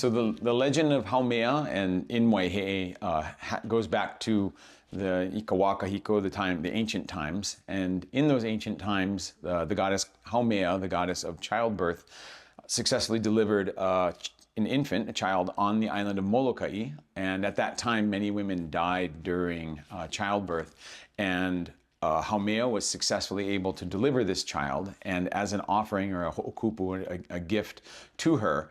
So the legend of Haumea and in Waihe'e goes back to the Ikawakahiko, the ancient times. And in those ancient times, the goddess Haumea, the goddess of childbirth, successfully delivered an infant, a child, on the island of Molokai. And at that time, many women died during childbirth. And Haumea was successfully able to deliver this child, and as an offering or a ho'okupu, a gift to her,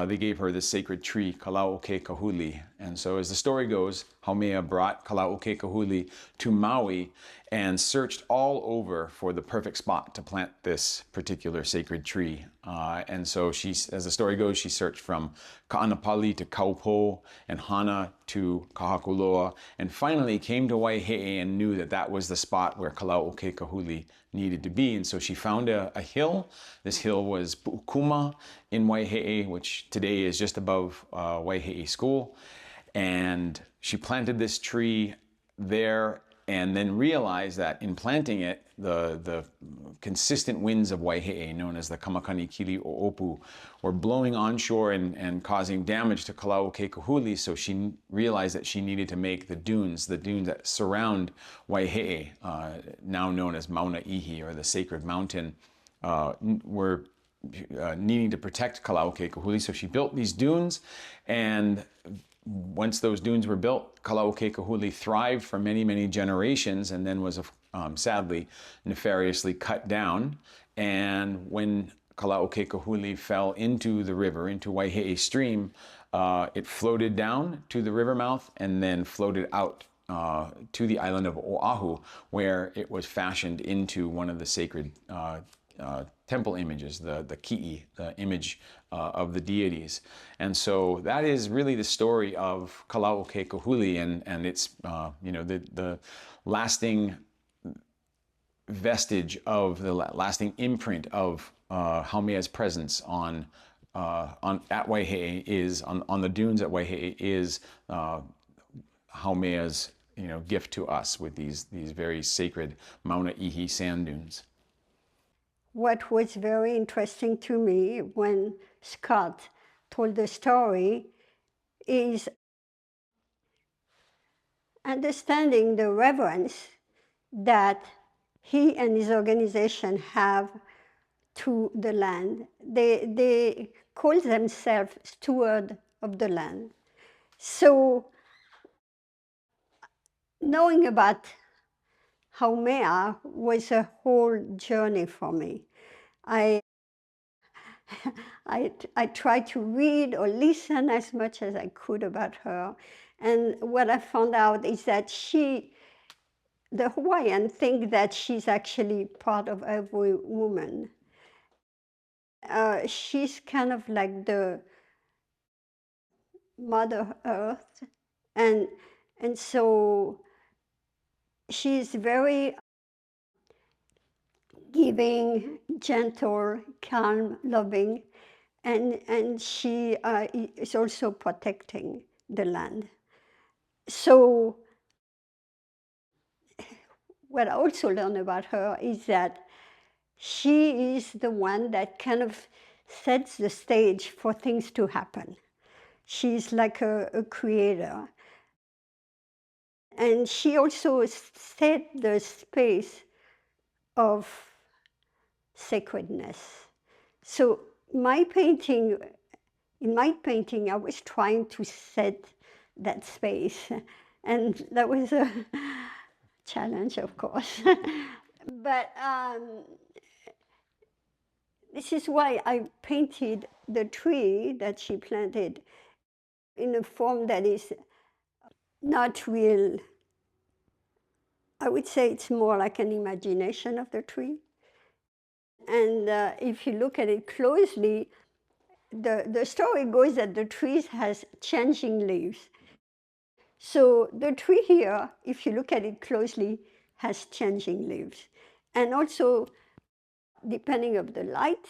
they gave her this sacred tree, Kalauoke Kahuli. And so as the story goes, Haumea brought Kalauoke Kahuli to Maui and searched all over for the perfect spot to plant this particular sacred tree. And so as the story goes, she searched from Ka'anapali to Kaupo and Hana to Kahakuloa, and finally came to Waihe'e and knew that that was the spot where Kalauoke Kahuli needed to be. And so she found a hill. This hill was Pu'ukuma in Waihe'e, which today is just above Waihe'e School. And she planted this tree there, and then realized that in planting it, the consistent winds of Waihe'e, known as the Kamakani Kili o Opu, were blowing onshore and causing damage to Kalauoke Kahuli. So she realized that she needed to make the dunes that surround Waihe'e, now known as Mauna Ihi, or the sacred mountain, were needing to protect Kalauoke Kahuli. So she built these dunes, and once those dunes were built, Kalauoke Kahuli thrived for many, many generations, and then was sadly, nefariously cut down. And when Kalauoke Kahuli fell into the river, into Waihe'e stream, it floated down to the river mouth and then floated out to the island of Oahu, where it was fashioned into one of the sacred temple images, the ki'i, the image of the deities. And so that is really the story of Kalauoke Kahuli, and it's the lasting vestige of the lasting imprint of Haumea's presence at Waihe'e is on the dunes at Waihe'e is Haumea's gift to us with these very sacred Mauna Ihi sand dunes. What was very interesting to me when Scott told the story is understanding the reverence that he and his organization have to the land. They call themselves steward of the land. So knowing about Haumea was a whole journey for me. I tried to read or listen as much as I could about her. And what I found out is that the Hawaiian think that she's actually part of every woman. She's kind of like the Mother Earth. And so she's very giving, gentle, calm, loving, and she is also protecting the land. So what I also learned about her is that she is the one that kind of sets the stage for things to happen. She's like a creator. And she also set the space of sacredness. So in my painting, I was trying to set that space. And that was a challenge, of course. But this is why I painted the tree that she planted in a form that is not real. I would say it's more like an imagination of the tree. And if you look at it closely, the story goes that the tree has changing leaves. So the tree here, if you look at it closely, has changing leaves. And also, depending on the light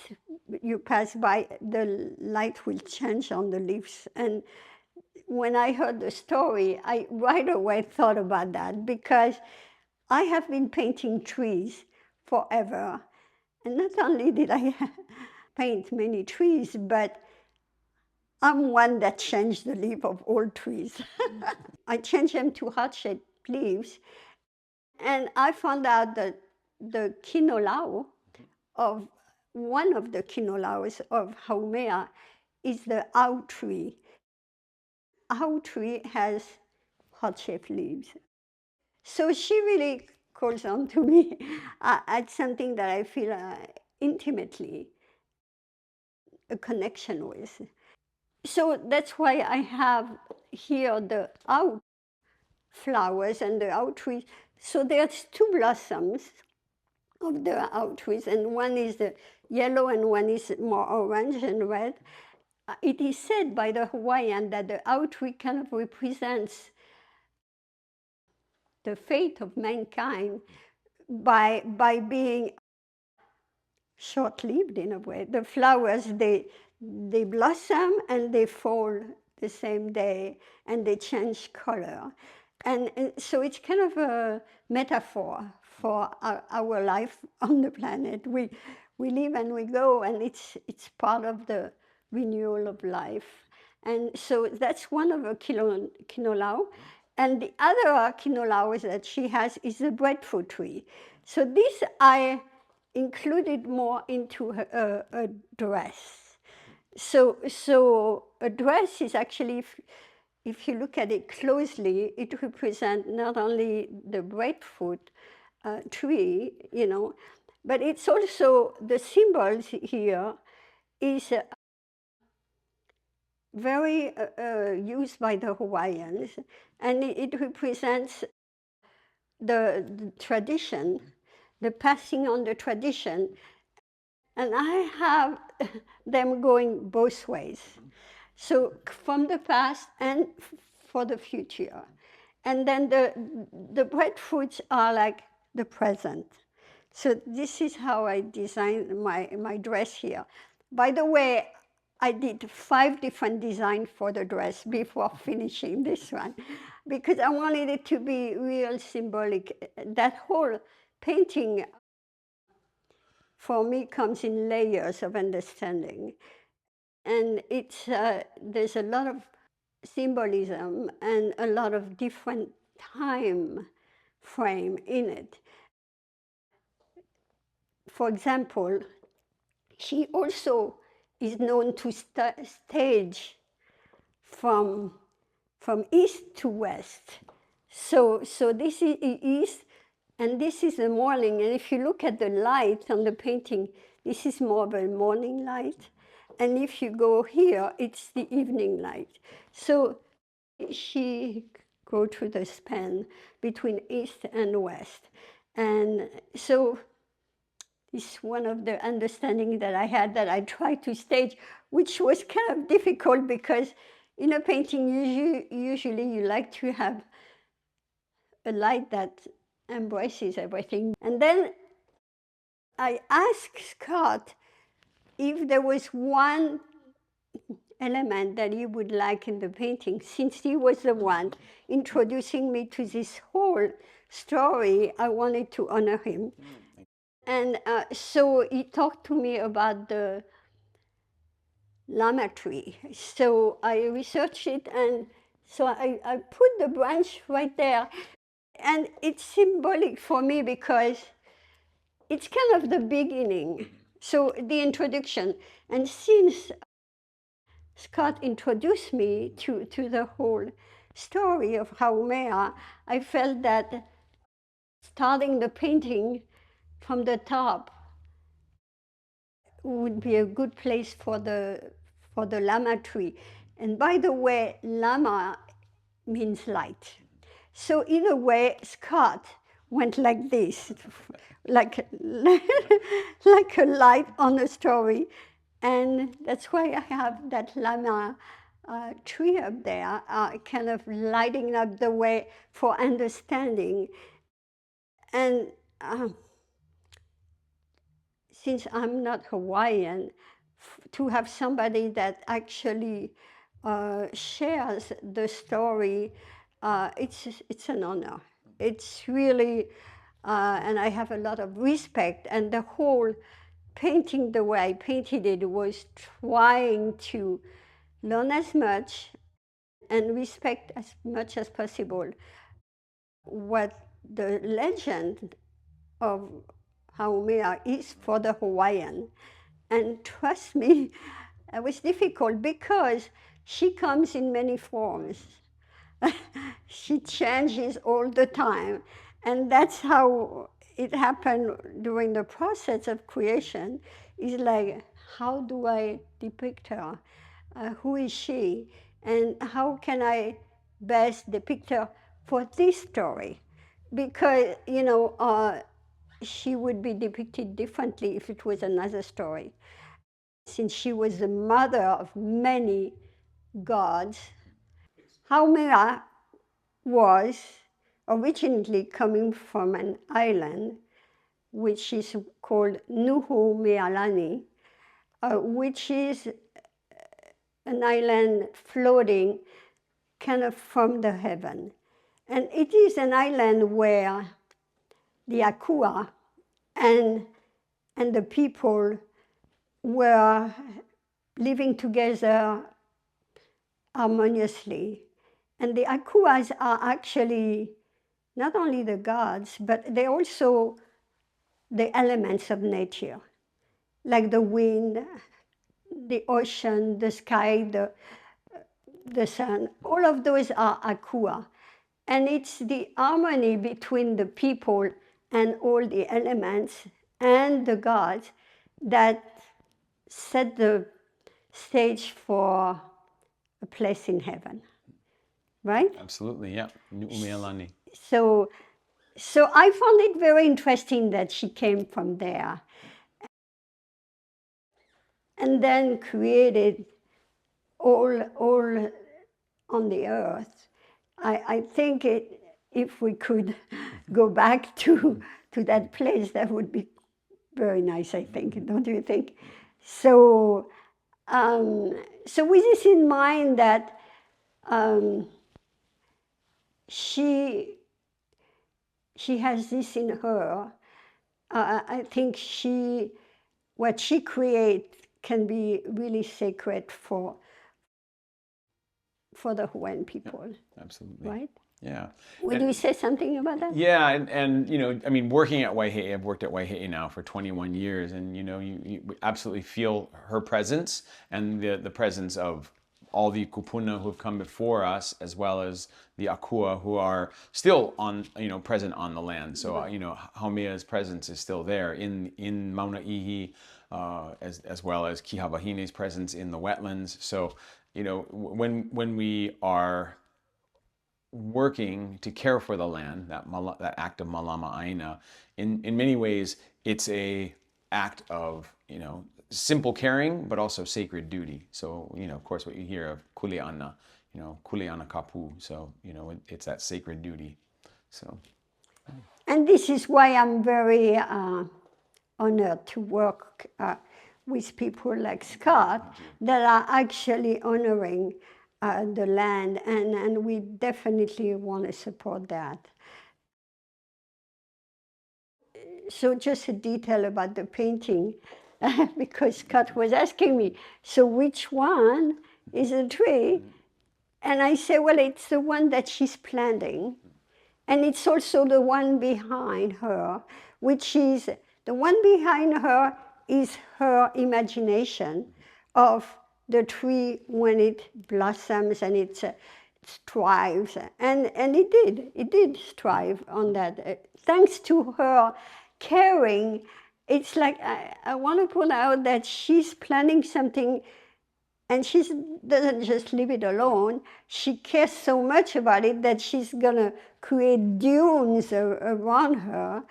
you pass by, the light will change on the leaves. And when I heard the story, I right away thought about that, because I have been painting trees forever. And not only did I paint many trees, but I'm one that changed the leaf of all trees. I changed them to heart-shaped leaves, and I found out that the kinolau of one of the kinolaus of Haumea is the au tree. Au tree has heart-shaped leaves. So she really calls on to me. It's something that I feel intimately a connection with. So that's why I have here the au flowers and the au trees. So there's two blossoms of the au trees, and one is yellow and one is more orange and red. It is said by the Hawaiian that the au tree kind of represents the fate of mankind by being short-lived in a way. The flowers, they blossom and they fall the same day and they change color. And so it's kind of a metaphor for our life on the planet. We live and we go, and it's part of the renewal of life. And so that's one of the kinolau. And the other kinolau that she has is the breadfruit tree. So this I included more into a dress. So a dress is actually, if you look at it closely, it represents not only the breadfruit tree, you know, but it's also the symbols here is very used by the Hawaiians, and it represents the tradition, the passing on the tradition. And I have them going both ways. So from the past and for the future. And then the breadfruits are like the present. So this is how I designed my dress here. By the way, I did 5 different designs for the dress before finishing this one, because I wanted it to be real symbolic. That whole painting, for me, comes in layers of understanding. And it's, there's a lot of symbolism and a lot of different time frame in it. For example, she also is known to stage from east to west. So this is east, and this is the morning. And if you look at the light on the painting, this is more of a morning light. And if you go here, it's the evening light. So she go through the span between east and west. And so it's one of the understanding that I had that I tried to stage, which was kind of difficult because in a painting, usually you like to have a light that embraces everything. And then I asked Scott if there was one element that he would like in the painting, since he was the one introducing me to this whole story. I wanted to honor him. And so he talked to me about the lama tree. So I researched it, and so I put the branch right there. And it's symbolic for me because it's kind of the beginning, so the introduction. And since Scott introduced me to the whole story of Haumea, I felt that starting the painting from the top would be a good place for the lama tree. And by the way, lama means light. So in a way, Scott went like this, like, like a light on a story. And that's why I have that lama tree up there, kind of lighting up the way for understanding. And since I'm not Hawaiian, to have somebody that actually shares the story, it's an honor. It's really, and I have a lot of respect. And the whole painting, the way I painted it, was trying to learn as much and respect as much as possible what the legend of Haumea is for the Hawaiian. And trust me, it was difficult because she comes in many forms. She changes all the time. And that's how it happened during the process of creation. Is like, how do I depict her? Who is she? And how can I best depict her for this story? Because, she would be depicted differently if it was another story. Since she was the mother of many gods, Haumea was originally coming from an island which is called Nuhu Mealani, which is an island floating kind of from the heaven. And it is an island where the Akua and the people were living together harmoniously. And the Akuas are actually not only the gods, but they're also the elements of nature, like the wind, the ocean, the sky, the sun. All of those are Akua. And it's the harmony between the people and all the elements and the gods that set the stage for a place in heaven, right? Absolutely, yeah. Nu'umealani. So I found it very interesting that she came from there and then created all on the earth. I think if we could go back to that place, that would be very nice, I think, don't you think? So with this in mind, that she has this in her, I think what she creates can be really sacred for the Hawaiian people. Yeah, absolutely. Right? Yeah. Would you say something about that? Yeah, and I mean, working at Waihe'e, I've worked at Waihe'e now for 21 years, and you absolutely feel her presence and the presence of all the kupuna who have come before us, as well as the akua who are still present on the land. So Haumea's presence is still there in Mauna Ihi, as well as Kihawahine's presence in the wetlands. So when we are working to care for the land, that act of malama aina, in many ways, it's a act of simple caring, but also sacred duty. So of course, what you hear of kuleana, kuleana kapu. So it's that sacred duty. So. And this is why I'm very honored to work with people like Scott that are actually honoring the land, and we definitely want to support that. So just a detail about the painting, because Scott was asking me, so which one is a tree? And I say, well, it's the one that she's planting. And it's also the one behind her, which is, the one behind her is her imagination of the tree when it blossoms and it thrives. And it did thrive on that. Thanks to her caring, it's like, I want to point out that she's planning something, and she doesn't just leave it alone. She cares so much about it that she's going to create dunes around her,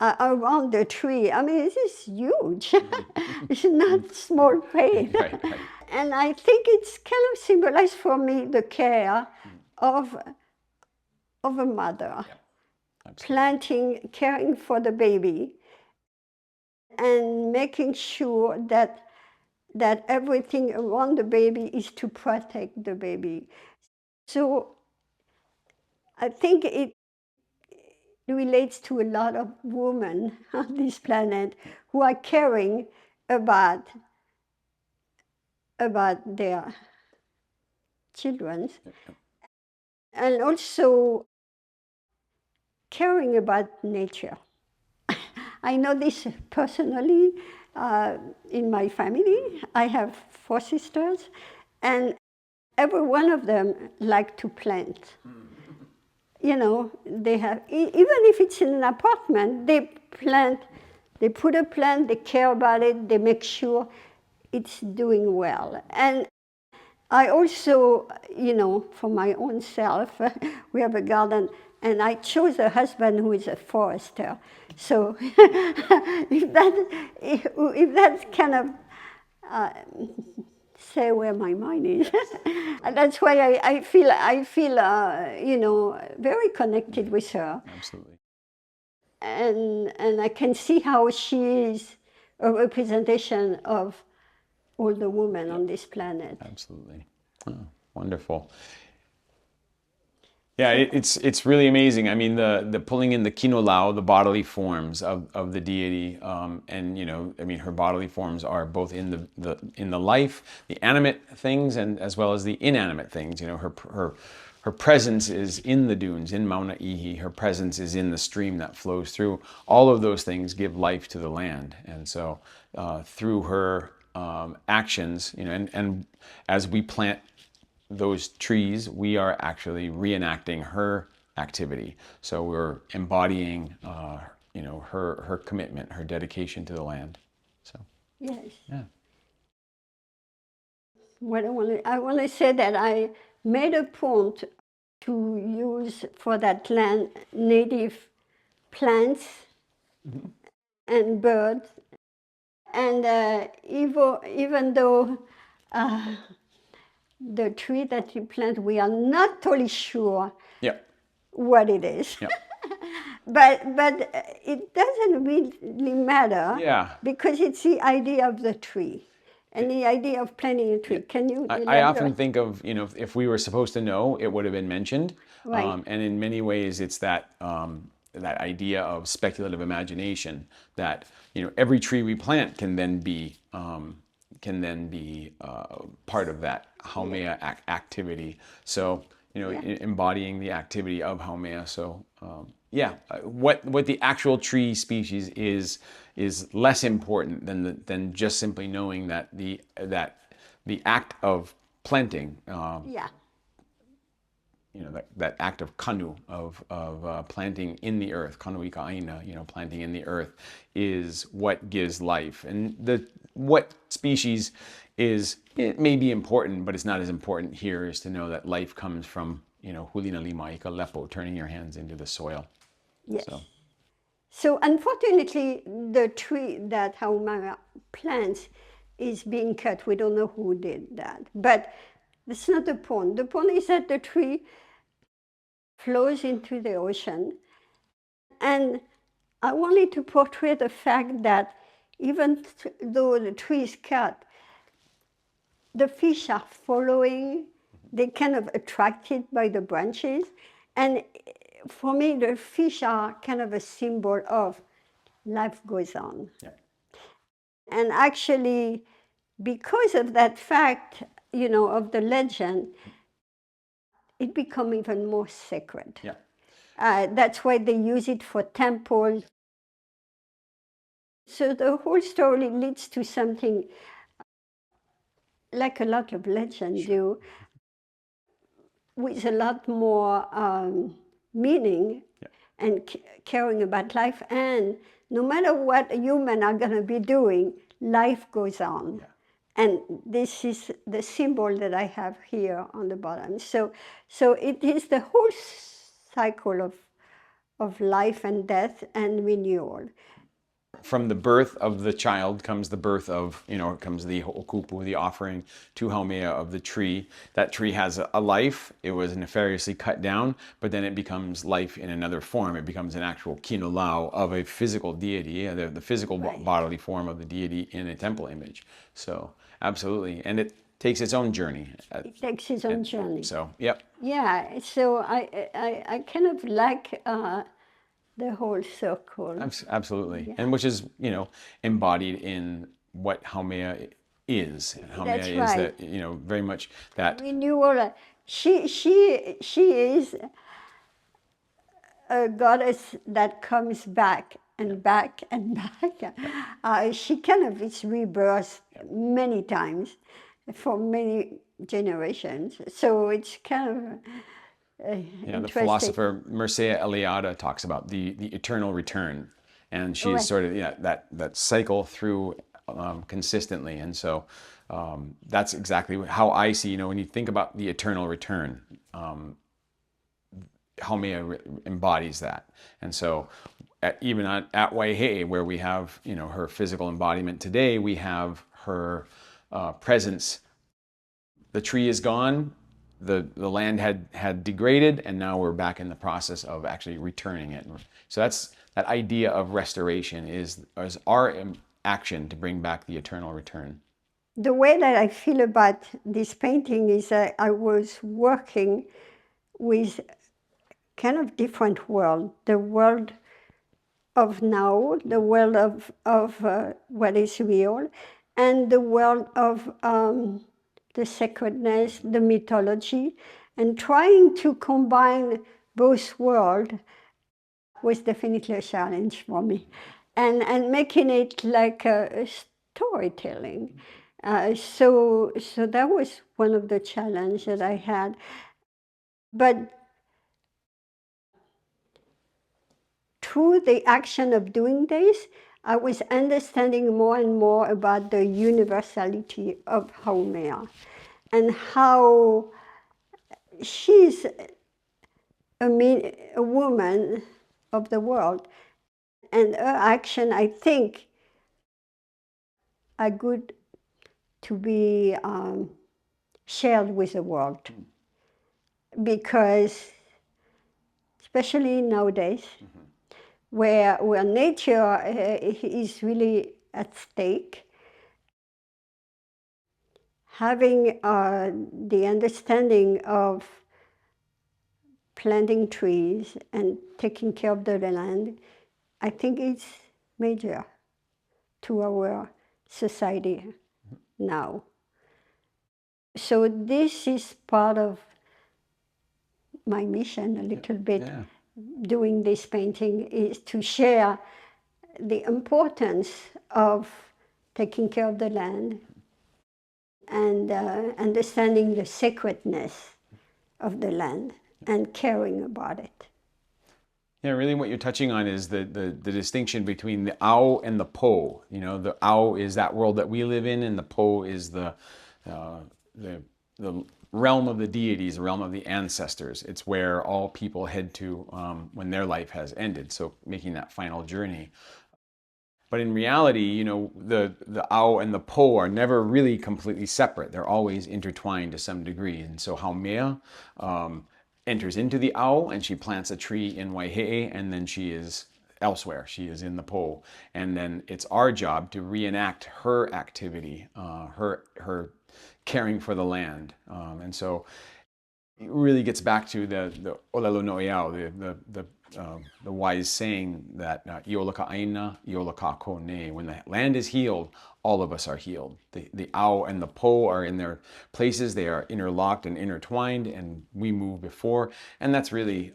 around the tree. I mean, this is huge. It's not small pain. Right. And I think it's kind of symbolized for me the care of a mother, caring for the baby, and making sure that everything around the baby is to protect the baby. So I think it relates to a lot of women on this planet who are caring about their children, and also caring about nature. I know this personally in my family. I have 4 sisters, and every one of them like to plant. You know, they have, even if it's in an apartment, they plant, they put a plant, they care about it, they make sure it's doing well. And I also, you know, for my own self, we have a garden, and I chose a husband who is a forester. So if that's kind of say where my mind is, and that's why I feel you know, very connected with her. Absolutely. And I can see how she is a representation of all the women on this planet. Absolutely. Oh, wonderful. Yeah, it's really amazing. I mean, the pulling in the kinolau, the bodily forms of the deity, and you know, I mean, her bodily forms are both in the life, the animate things, and as well as the inanimate things. You know, her presence is in the dunes, in Mauna Ihi. Her presence is in the stream that flows through. All of those things give life to the land, and so through her actions, you know, and as we plant those trees, we are actually reenacting her activity. So we're embodying, you know, her commitment, her dedication to the land. So Yes. yeah. What I want to say that I made a point to use for that land native plants and birds, and even though the tree that you plant, we are not totally sure Yeah. what it is. Yeah. But it doesn't really matter, Yeah. because it's the idea of the tree and the idea of planting a tree. Can you I often elaborate? think of, you know, if we were supposed to know, it would have been mentioned. Right. And in many ways, it's that that idea of speculative imagination that, you know, every tree we plant can then be part of that Haumea activity. So, you know, embodying the activity of Haumea. So, what the actual tree species is less important than just simply knowing that the act of planting, you know, that act of kanu, of planting in the earth, kanu ika aina, you know, planting in the earth, is what gives life. And what species is, it may be important, but it's not as important here, is to know that life comes from, you know, hulina lima ika lepo, turning your hands into the soil. Yes. So unfortunately, the tree that Haumea plants is being cut. We don't know who did that. But that's not the point. The point is that the tree flows into the ocean. And I wanted to portray the fact that even though the tree is cut, the fish are following. They're kind of attracted by the branches. And for me, the fish are kind of a symbol of life goes on. Yeah. And actually, because of that fact, you know, of the legend, it becomes even more sacred. Yeah. That's why they use it for temples. So the whole story leads to something like a lot of legends do, with a lot more meaning and caring about life. And no matter what humans are going to be doing, life goes on. And this is the symbol that I have here on the bottom. So it is the whole cycle of life and death and renewal. From the birth of the child comes the birth of, you know, comes the ho'okupu, the offering to Haumea of the tree. That tree has a life. It was nefariously cut down, but then it becomes life in another form. It becomes an actual kinolau of a physical deity, the physical bodily form of the deity in a temple image. So, absolutely. And it takes its own journey. It takes its own journey. So, yep. Yeah, so I kind of like the whole circle. Absolutely. And which is, you know, embodied in what Haumea is. And Haumea That's is right. that, very much that. Renewal. She is a goddess that comes back and back and back. She kind of is rebirth many times for many generations. So it's kind of Yeah, the interesting. philosopher Mircea Eliade talks about the eternal return, and she's Right. sort of that cycle through consistently, and so that's exactly how I see. When you think about the eternal return, Haumea embodies that, and so even at Waihe'e, where we have her physical embodiment today, we have her presence. The tree is gone. The land had degraded, and now we're back in the process of actually returning it. So that idea of restoration is our action to bring back the eternal return. The way that I feel about this painting is that I was working with kind of different world. The world of now, the world of what is real, and the world of the sacredness, the mythology, and trying to combine both worlds was definitely a challenge for me, and making it like a storytelling. So that was one of the challenges that I had, but through the action of doing this, I was understanding more and more about the universality of Haumea and how she's a woman of the world. And her action, I think, are good to be shared with the world. Because, especially nowadays, where nature is really at stake, having the understanding of planting trees and taking care of the land, I think it's major to our society now. So this is part of my mission a little bit. Yeah. Doing this painting is to share the importance of taking care of the land and understanding the sacredness of the land and caring about it. Yeah, really what you're touching on is the distinction between the ao and the po. The ao is that world that we live in, and the po is the realm of the deities, the realm of the ancestors. It's where all people head to when their life has ended, so making that final journey. But in reality, the ao and the po are never really completely separate. They're always intertwined to some degree. And so Haumea enters into the ao, and she plants a tree in Waihe'e, and then she is elsewhere. She is in the po. And then it's our job to reenact her activity, her caring for the land. And so it really gets back to the Olelo no Eau, the wise saying that Iola ka aina, Iola ka kone. When the land is healed, all of us are healed. The ao and the po are in their places. They are interlocked and intertwined, and we move before. And that's really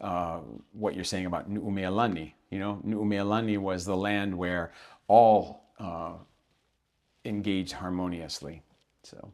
what you're saying about Nu'umealani. Nu'umealani was the land where all engaged harmoniously. So.